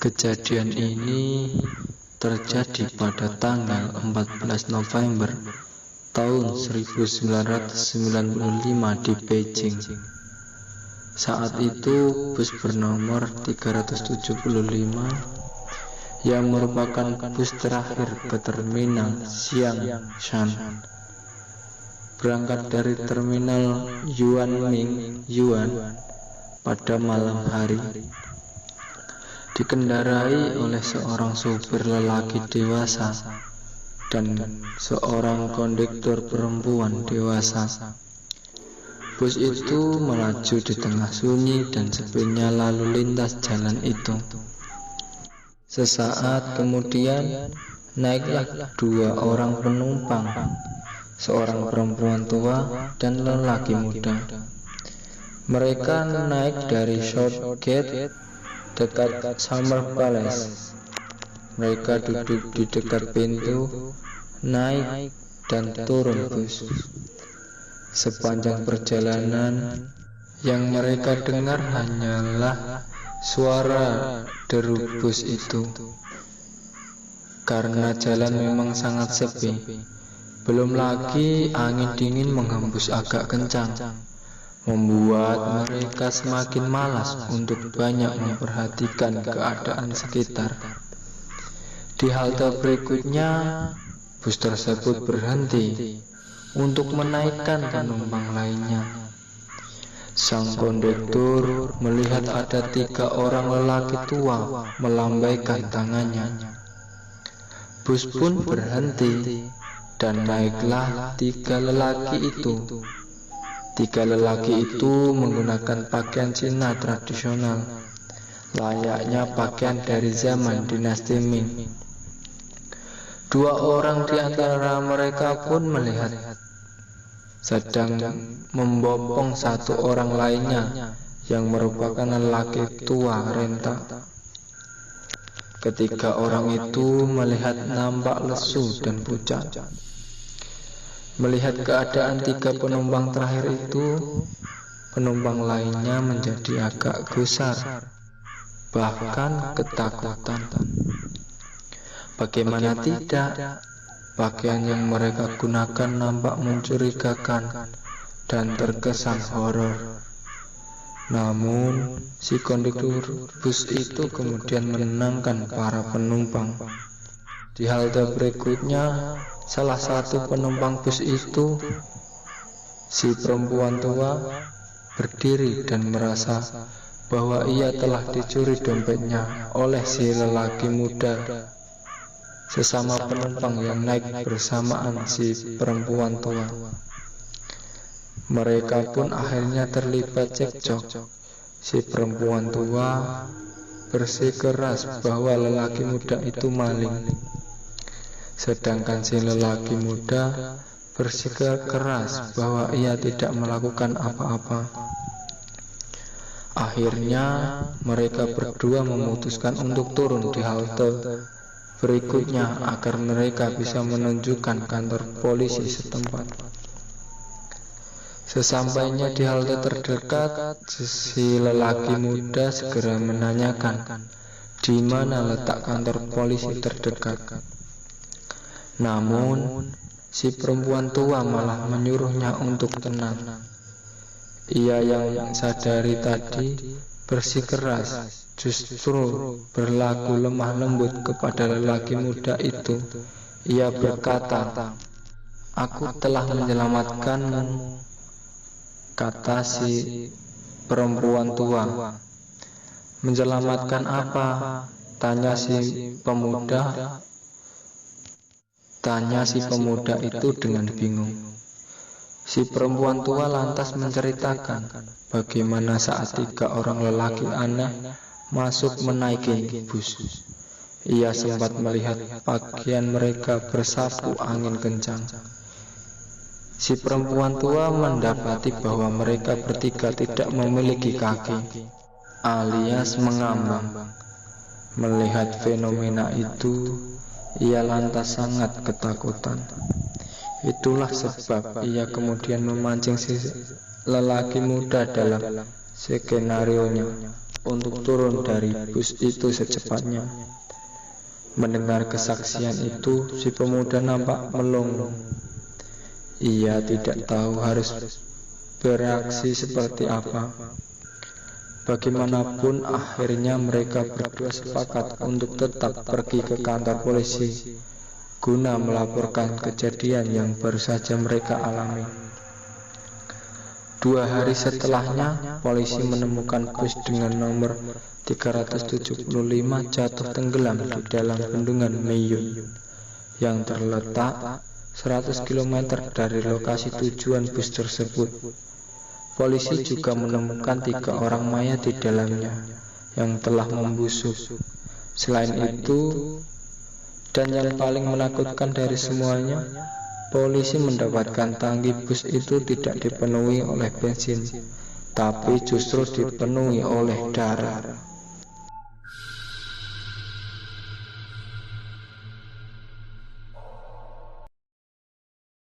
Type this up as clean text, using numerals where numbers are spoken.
Kejadian ini terjadi pada tanggal 14 November tahun 1995 di Beijing. Saat itu bus bernomor 375 yang merupakan bus terakhir ke terminal Xiangshan berangkat dari terminal Yuanming pada malam hari, dikendarai oleh seorang supir lelaki dewasa dan seorang kondektur perempuan dewasa. Bus itu melaju di tengah sunyi dan sepinya lalu lintas jalan itu. Sesaat kemudian naiklah dua orang penumpang, seorang perempuan tua dan lelaki muda. Mereka naik dari Short Gate dekat Summer Palace. Mereka duduk di dekat pintu, naik dan turun bus. Sepanjang perjalanan, yang mereka dengar hanyalah suara deru bus itu. Karena jalan memang sangat sepi, belum lagi angin dingin menghembus agak kencang, membuat mereka semakin malas untuk banyak memperhatikan keadaan sekitar. Di halte berikutnya, bus tersebut berhenti untuk menaikkan penumpang lainnya. Sang kondektur melihat ada 3 orang lelaki tua melambaikan tangannya. Bus pun berhenti dan naiklah 3 lelaki itu. 3 lelaki itu menggunakan pakaian Cina tradisional, layaknya pakaian dari zaman dinasti Ming. 2 orang di antara mereka pun melihat, sedang membopong 1 orang lainnya yang merupakan lelaki tua renta. Ketiga orang itu melihat nampak lesu dan pucat. Melihat keadaan 3 penumpang terakhir itu, penumpang lainnya menjadi agak gusar, bahkan ketakutan. Bagaimana tidak, pakaian yang mereka gunakan nampak mencurigakan dan terkesan horor. Namun, si kondektur bus itu kemudian menenangkan para penumpang. Di halte berikutnya, salah satu penumpang bus itu, si perempuan tua, berdiri dan merasa bahwa ia telah dicuri dompetnya oleh si lelaki muda, sesama penumpang yang naik bersamaan si perempuan tua. Mereka pun akhirnya terlibat cekcok. Si perempuan tua bersikeras bahwa lelaki muda itu maling, sedangkan si lelaki muda bersikeras bahwa ia tidak melakukan apa-apa. Akhirnya mereka berdua memutuskan untuk turun di halte berikutnya agar mereka bisa menunjukkan kantor polisi setempat. Sesampainya di halte terdekat, si lelaki muda segera menanyakan di mana letak kantor polisi terdekat. Namun, si perempuan tua malah menyuruhnya untuk tenang. Ia yang sadari tadi bersikeras justru berlaku lemah lembut kepada lelaki muda itu. Ia berkata, "Aku telah menyelamatkanmu," kata si perempuan tua. "Menyelamatkan apa?" Tanya si pemuda itu dengan bingung. Si perempuan tua lantas menceritakan bagaimana saat 3 orang lelaki aneh masuk menaiki bus. Ia sempat melihat pakaian mereka bersapu angin kencang. Si perempuan tua mendapati bahwa mereka bertiga tidak memiliki kaki, alias mengambang. Melihat fenomena itu, ia lantas sangat ketakutan. Itulah sebab ia kemudian memancing si lelaki muda dalam skenario-nya. untuk turun dari bus itu secepatnya. Mendengar kesaksian itu, si pemuda nampak melongo. Ia tidak tahu harus bereaksi seperti apa. Bagaimanapun, akhirnya mereka berdua sepakat untuk tetap pergi ke kantor polisi guna melaporkan kejadian yang baru saja mereka alami. 2 hari setelahnya, polisi menemukan bus dengan nomor 375 jatuh tenggelam di dalam bendungan Meyun yang terletak 100 km dari lokasi tujuan bus tersebut. Polisi juga menemukan 3 orang mayat di dalamnya yang telah membusuk. Selain itu, dan yang paling menakutkan dari semuanya, polisi mendapatkan tangki bus itu tidak dipenuhi oleh bensin, tapi justru dipenuhi oleh darah.